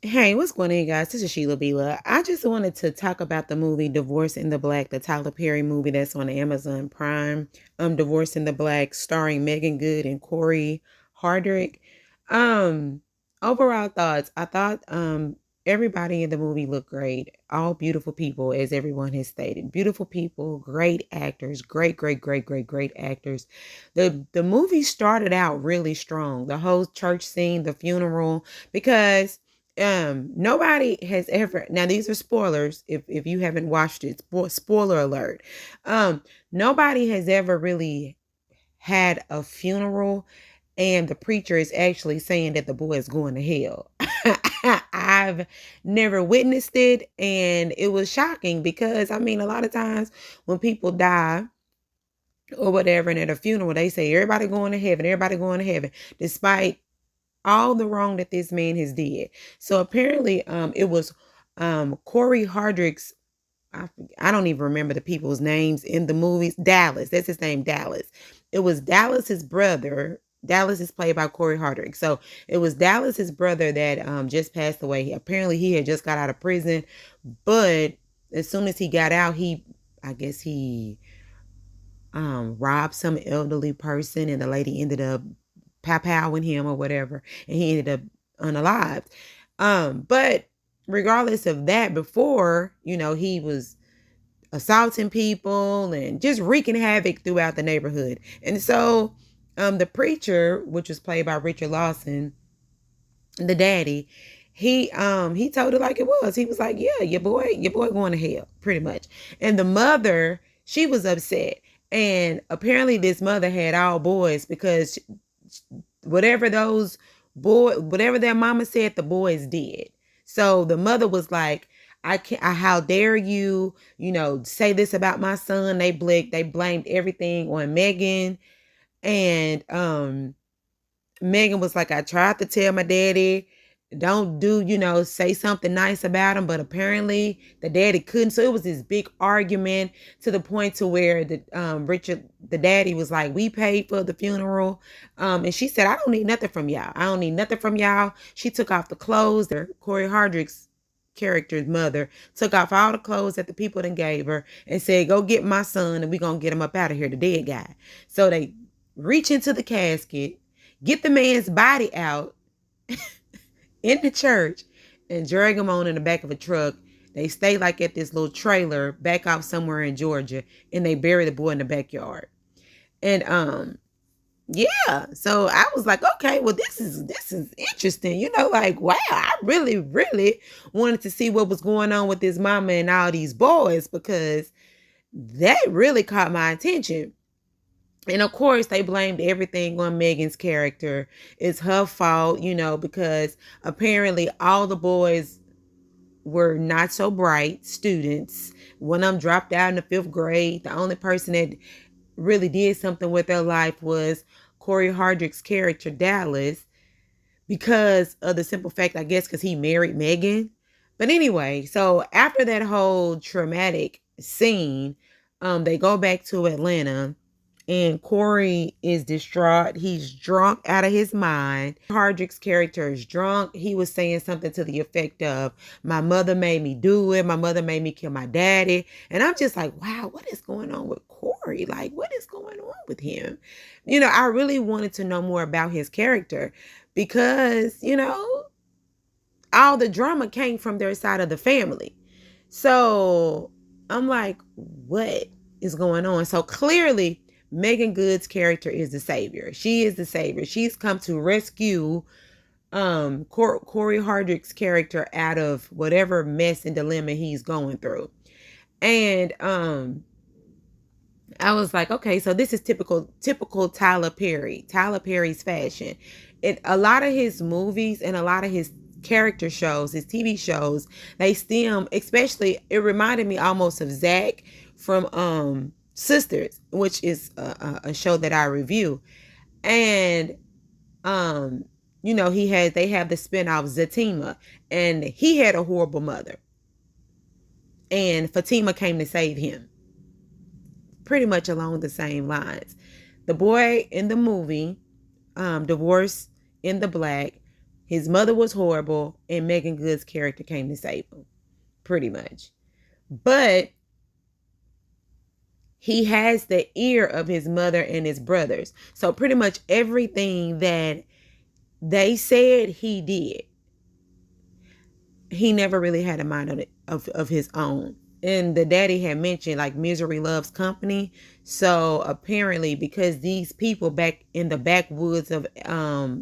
Hey, what's going on, you guys? This is Sheila Bila. I just wanted to talk about the movie Divorce in the Black, the Tyler Perry movie that's on Amazon Prime. Divorce in the Black, starring Megan Good and Corey Hardrick. Um, Overall thoughts. I thought everybody in the movie looked great. All beautiful people, as everyone has stated. Beautiful people, great actors, great actors. The movie started out really strong. The whole church scene, the funeral, because nobody has ever, now these are spoilers if you haven't watched it, spoiler alert. Nobody has ever really had a funeral and the preacher is actually saying that the boy is going to hell. I've never witnessed it, and it was shocking because I mean, a lot of times when people die or whatever, and at a funeral they say everybody going to heaven, everybody going to heaven, despite all the wrong that this man has did. So apparently, it was Corey Hardrick's. I, I don't even remember the people's names in the movies. Dallas, that's his name, Dallas. It was Dallas's brother. Dallas is played by Corey Hardrick. So it was Dallas's brother that just passed away. Apparently, he had just got out of prison, but as soon as he got out, I guess he robbed some elderly person, and the lady ended up pow-powing him or whatever, and he ended up unalived. But regardless of that, before, he was assaulting people and just wreaking havoc throughout the neighborhood. And so the preacher, which was played by Richard Lawson, the daddy, he told it like it was. He was like, yeah, your boy going to hell, pretty much. And the mother, she was upset. And apparently this mother had all boys because whatever whatever their mama said, the boys did. So the mother was like, how dare you, say this about my son. They blamed everything on Megan. And Megan was like, I tried to tell my daddy, don't say something nice about him, but apparently the daddy couldn't. So it was this big argument to the point to where Richard, the daddy, was like, we paid for the funeral. And she said, I don't need nothing from y'all. I don't need nothing from y'all. She took off the clothes. Corey Hardrick's character's mother took off all the clothes that the people done gave her and said, go get my son and we gonna get him up out of here, the dead guy. So they reach into the casket, get the man's body out in the church, and drag him on in the back of a truck. They stay like at this little trailer back off somewhere in Georgia, and they bury the boy in the backyard. And yeah, so I was like, okay, well, this is interesting. Like, wow, I really wanted to see what was going on with this mama and all these boys, because that really caught my attention. And of course, they blamed everything on Megan's character. It's her fault, because apparently all the boys were not so bright students. One of them dropped out in the 5th grade. The only person that really did something with their life was Corey Hardrick's character, Dallas, because of the simple fact, I guess, because he married Megan. But anyway, so after that whole traumatic scene, they go back to Atlanta, and Corey is distraught. He's drunk out of his mind. Hardrick's character is drunk. He was saying something to the effect of, my mother made me do it. My mother made me kill my daddy. And I'm just like, wow, what is going on with Corey? Like, what is going on with him? I really wanted to know more about his character because, all the drama came from their side of the family. So I'm like, what is going on? So clearly, Megan Good's character is the savior. She is the savior. She's come to rescue Corey Hardrick's character out of whatever mess and dilemma he's going through. And I was like, okay, so this is typical Tyler Perry. Tyler Perry's fashion. A lot of his movies and a lot of his character shows, his TV shows, they stem, especially, it reminded me almost of Zach from Sisters, which is a show that I review. And they have the spinoff Zatima, and he had a horrible mother. And Fatima came to save him. Pretty much along the same lines. The boy in the movie, Divorce in the Black, His mother was horrible, and Megan Good's character came to save him, pretty much. But he has the ear of his mother and his brothers. So pretty much everything that they said, he did. He never really had a mind of his own. And the daddy had mentioned like misery loves company. So apparently, because these people back in the backwoods of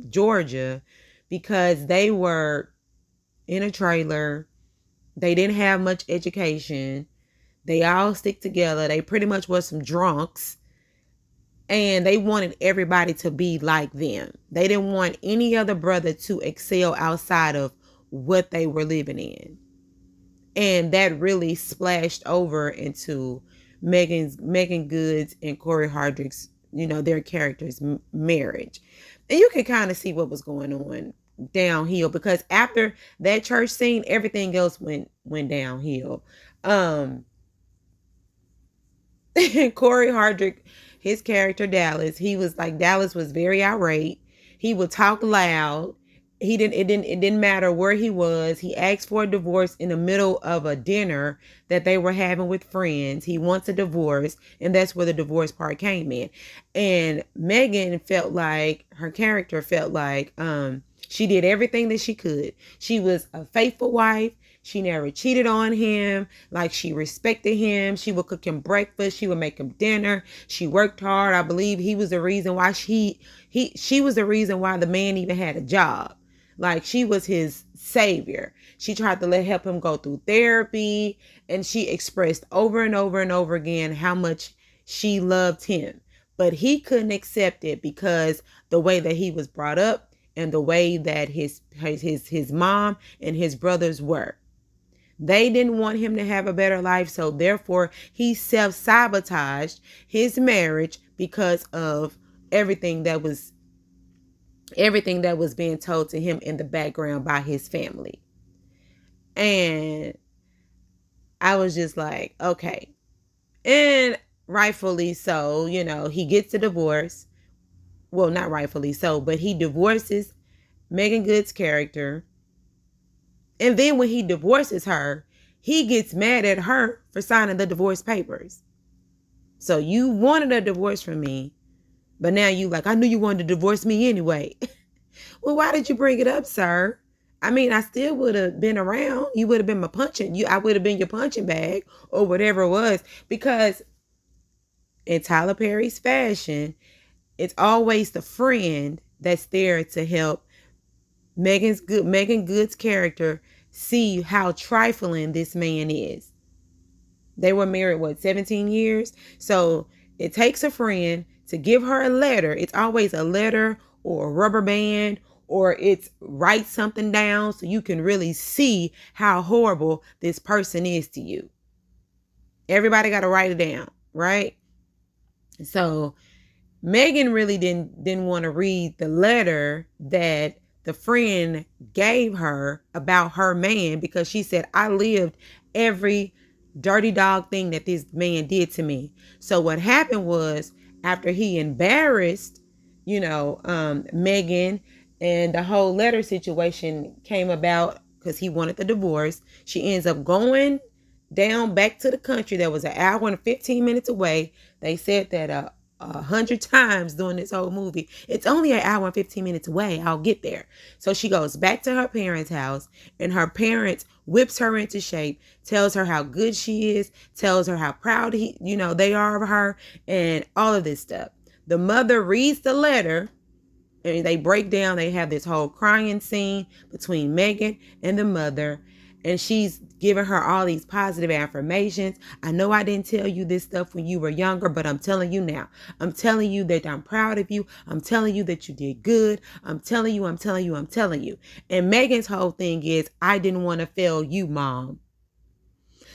Georgia, because they were in a trailer, they didn't have much education, they all stick together, they pretty much was some drunks, and they wanted everybody to be like them. They didn't want any other brother to excel outside of what they were living in. And that really splashed over into Megan Good's and Corey Hardrick's, their characters' marriage. And you can kind of see what was going on downhill, because after that church scene, everything else went downhill. Corey Hardrick, his character Dallas, Dallas was very irate. He would talk loud. It didn't matter where he was. He asked for a divorce in the middle of a dinner that they were having with friends. He wants a divorce, and that's where the divorce part came in. And Megan felt like, her character felt like she did everything that she could. She was a faithful wife. She never cheated on him. Like, she respected him. She would cook him breakfast. She would make him dinner. She worked hard. I believe he was the reason why she was the reason why the man even had a job. Like, she was his savior. She tried to help him go through therapy, and she expressed over and over and over again how much she loved him. But he couldn't accept it because the way that he was brought up and the way that his mom and his brothers were. They didn't want him to have a better life, so therefore he self-sabotaged his marriage because of everything that was being told to him in the background by his family. And I was just like, okay. And rightfully so, he gets a divorce. Well, not rightfully so, but he divorces Megan Good's character. And then when he divorces her, he gets mad at her for signing the divorce papers. So you wanted a divorce from me, but now you like, I knew you wanted to divorce me anyway. Well, why did you bring it up, sir? I mean, I still would have been around. You would have been I would have been your punching bag or whatever it was. Because in Tyler Perry's fashion, it's always the friend that's there to help Megan Good's character see how trifling this man is. They were married, 17 years? So it takes a friend to give her a letter. It's always a letter or a rubber band, or it's write something down so you can really see how horrible this person is to you. Everybody got to write it down, right? So Megan really didn't want to read the letter that the friend gave her about her man, because she said, I lived every dirty dog thing that this man did to me. So what happened was, after he embarrassed, Megan, and the whole letter situation came about because he wanted the divorce, she ends up going down back to the country that was an hour and 15 minutes away. They said that 100 times during this whole movie, it's only an hour and 15 minutes away, I'll get there. So she goes back to her parents' house, and her parents whips her into shape, tells her how good she is, tells her how proud they are of her, and all of this stuff. The mother reads the letter, and they break down. They have this whole crying scene between Megan and the mother, and she's giving her all these positive affirmations. I know I didn't tell you this stuff when you were younger, but I'm telling you now. I'm telling you that I'm proud of you. I'm telling you that you did good. I'm telling you. And Megan's whole thing is, I didn't want to fail you, Mom.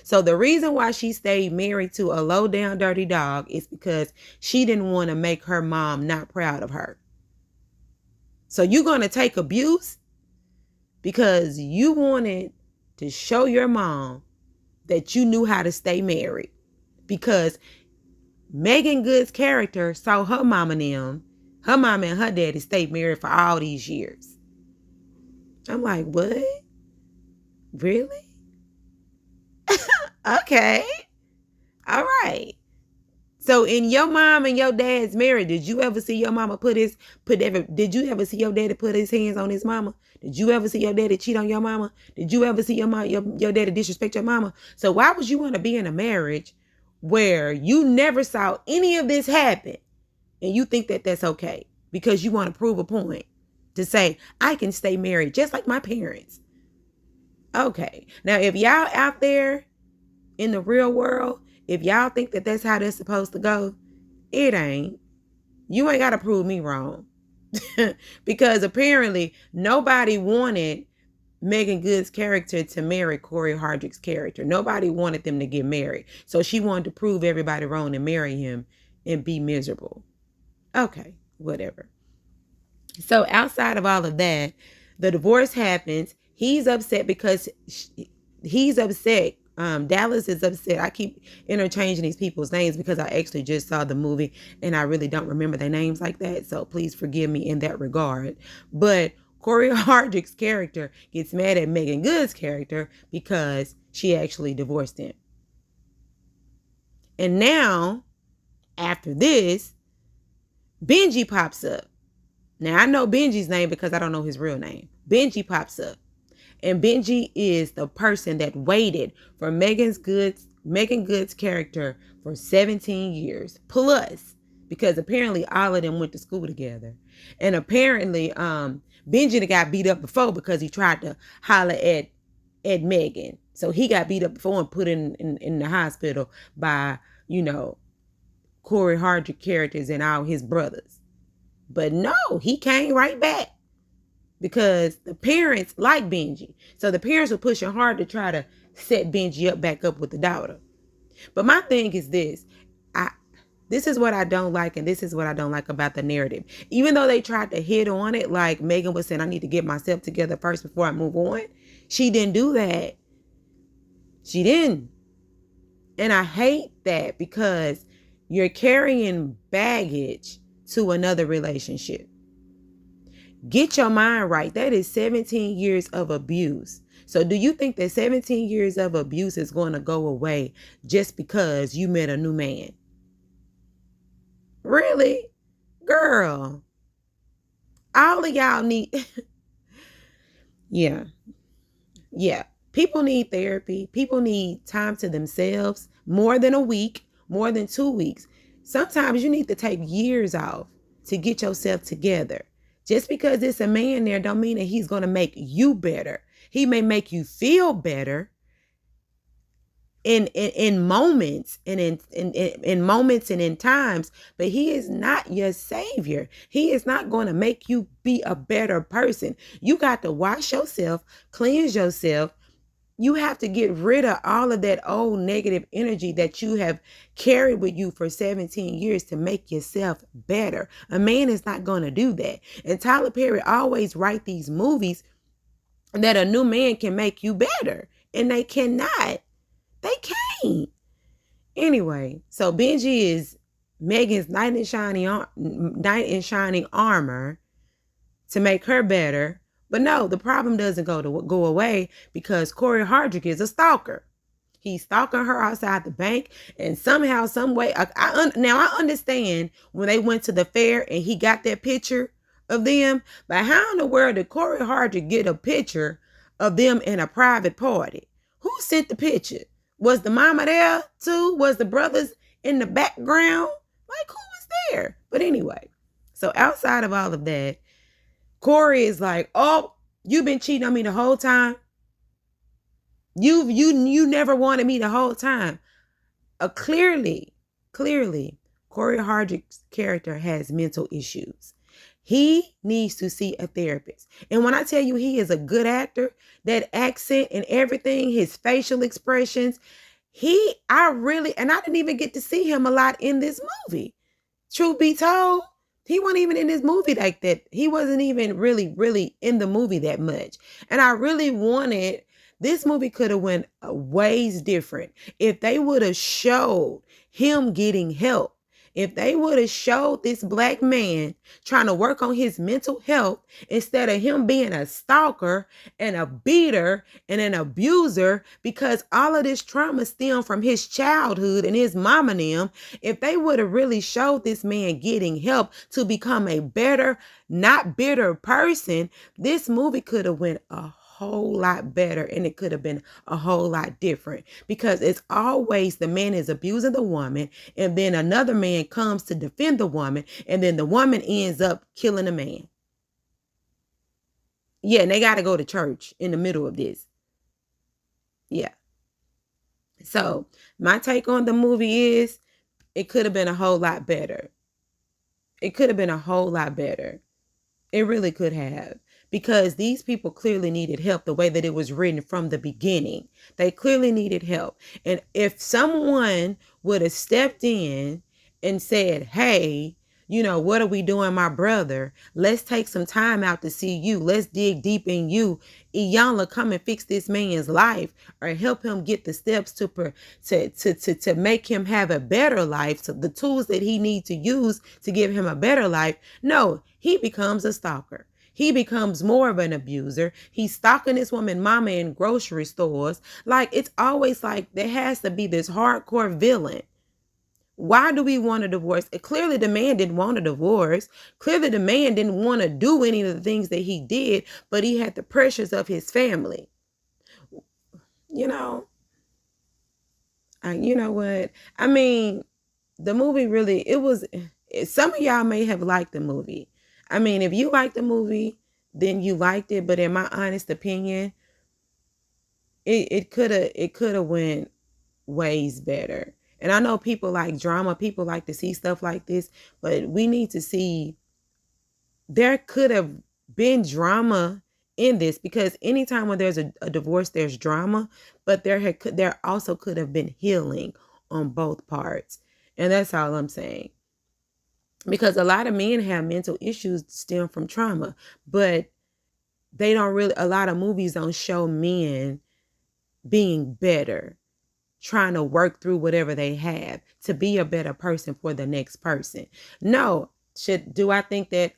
So the reason why she stayed married to a low down dirty dog is because she didn't want to make her mom not proud of her. So you're going to take abuse because you wanted to show your mom that you knew how to stay married. Because Megan Good's character saw her mama and her daddy stayed married for all these years. I'm like, what? Really? Okay. All right. So in your mom and your dad's marriage, did you ever see your mama did you ever see your daddy put his hands on his mama? Did you ever see your daddy cheat on your mama? Did you ever see your daddy disrespect your mama? So why would you want to be in a marriage where you never saw any of this happen and you think that that's okay because you want to prove a point to say, I can stay married just like my parents? Okay. Now, if y'all out there in the real world, if y'all think that that's how that's supposed to go, it ain't. You ain't got to prove me wrong. Because apparently nobody wanted Megan Good's character to marry Corey Hardrick's character. Nobody wanted them to get married. So she wanted to prove everybody wrong and marry him and be miserable. Okay, whatever. So outside of all of that, the divorce happens. He's upset because he's upset. Dallas is upset. I keep interchanging these people's names because I actually just saw the movie and I really don't remember their names like that. So please forgive me in that regard. But Corey Hardrick's character gets mad at Megan Good's character because she actually divorced him. And now, after this, Benji pops up. Now, I know Benji's name because I don't know his real name. Benji pops up. And Benji is the person that waited for Megan Good's character for 17 years plus, because apparently all of them went to school together. And apparently Benji got beat up before because he tried to holler at Megan. So he got beat up before and put in the hospital by, Corey Hardrick characters and all his brothers. But no, he came right back. Because the parents like Benji. So the parents were pushing hard to try to set Benji back up with the daughter. But my thing is this. This is what I don't like, and this is what I don't like about the narrative. Even though they tried to hit on it, like Megan was saying, I need to get myself together first before I move on. She didn't do that. She didn't. And I hate that because you're carrying baggage to another relationship. Get your mind right. That is 17 years of abuse. So do you think that 17 years of abuse is going to go away just because you met a new man? Really? Girl. All of y'all need... Yeah. People need therapy. People need time to themselves. More than a week. More than 2 weeks. Sometimes you need to take years off to get yourself together. Just because it's a man there don't mean that he's going to make you better. He may make you feel better in moments and in moments and in times, but he is not your savior. He is not going to make you be a better person. You got to wash yourself, cleanse yourself. You have to get rid of all of that old negative energy that you have carried with you for 17 years to make yourself better. A man is not going to do that. And Tyler Perry always write these movies that a new man can make you better. And they cannot. They can't. Anyway, so Benji is Megan's knight in shining armor to make her better. But no, the problem doesn't go away because Corey Hardrick is a stalker. He's stalking her outside the bank, and somehow, some way, now I understand when they went to the fair and he got that picture of them, but how in the world did Corey Hardrick get a picture of them in a private party? Who sent the picture? Was the mama there too? Was the brothers in the background? Like, who was there? But anyway, so outside of all of that, Corey is like, oh, you've been cheating on me the whole time. You never wanted me the whole time. Clearly, Corey Hardrick's character has mental issues. He needs to see a therapist. And when I tell you he is a good actor, that accent and everything, his facial expressions, I didn't even get to see him a lot in this movie. Truth be told, he wasn't even in this movie like that. He wasn't even really in the movie that much. And I really wanted, this movie could have went ways different if they would have showed him getting help If they would have showed this black man trying to work on his mental health instead of him being a stalker and a beater and an abuser, because all of this trauma stemmed from his childhood and his mom and him, if they would have really showed this man getting help to become a better, not bitter person, this movie could have went a whole lot better, and it could have been a whole lot different, because it's always the man is abusing the woman, and then another man comes to defend the woman, and then the woman ends up killing the man. Yeah, and they got to go to church in the middle of this. Yeah. So my take on the movie is it could have been a whole lot better. It could have been a whole lot better. It really could have, because these people clearly needed help the way that it was written from the beginning. They clearly needed help. And if someone would have stepped in and said, hey, what are we doing, my brother? Let's take some time out to see you. Let's dig deep in you. Iyanla, come and fix this man's life, or help him get the steps to make him have a better life. So the tools that he needs to use to give him a better life. No, he becomes a stalker. He becomes more of an abuser. He's stalking this woman mama in grocery stores. Like, it's always like there has to be this hardcore villain. Why do we want a divorce? Clearly the man didn't want a divorce. Clearly the man didn't want to do any of the things that he did, but he had the pressures of his family. You know what? I mean, the movie really, some of y'all may have liked the movie. I mean, if you liked the movie, then you liked it. But in my honest opinion, it could have went ways better. And I know people like drama, people like to see stuff like this, but we need to see, there could have been drama in this, because anytime when there's a divorce, there's drama, but there also could have been healing on both parts. And that's all I'm saying. Because a lot of men have mental issues stem from trauma, but a lot of movies don't show men being better, trying to work through whatever they have to be a better person for the next person. No. Do I think that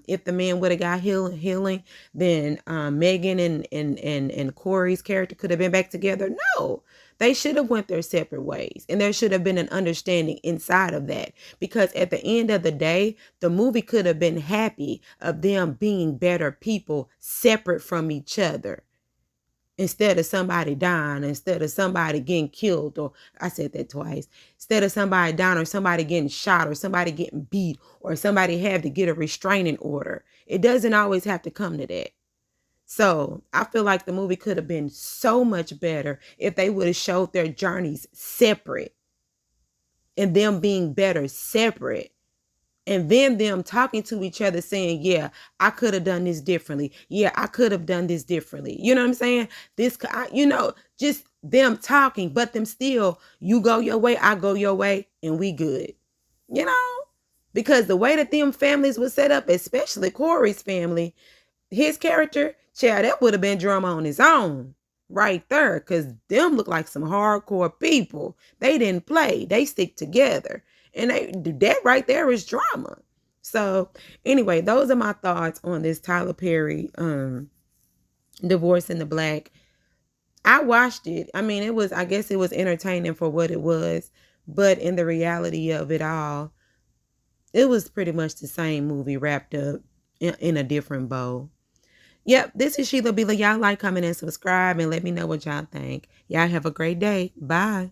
if the man would have got healing, then Megan and Corey's character could have been back together? No. They should have went their separate ways, and there should have been an understanding inside of that, because at the end of the day, the movie could have been happy of them being better people separate from each other. Instead of somebody dying, instead of somebody getting killed, or I said that twice, instead of somebody dying or somebody getting shot or somebody getting beat or somebody have to get a restraining order. It doesn't always have to come to that. So I feel like the movie could have been so much better if they would have showed their journeys separate, and them being better separate. And then them talking to each other saying, yeah, I could have done this differently. Yeah, I could have done this differently. You know what I'm saying? Just them talking, but them still, you go your way, I go your way, and we good. Because the way that them families were set up, especially Corey's family, his character, child, that would have been drama on his own right there, because them look like some hardcore people. They didn't play. They stick together. And that right there is drama. So anyway, those are my thoughts on this Tyler Perry Divorce in the Black. I watched it. I mean, I guess it was entertaining for what it was, but in the reality of it all, it was pretty much the same movie wrapped up in a different bow. Yep, this is Sheila Bila. Y'all like, comment, and subscribe, and let me know what y'all think. Y'all have a great day. Bye.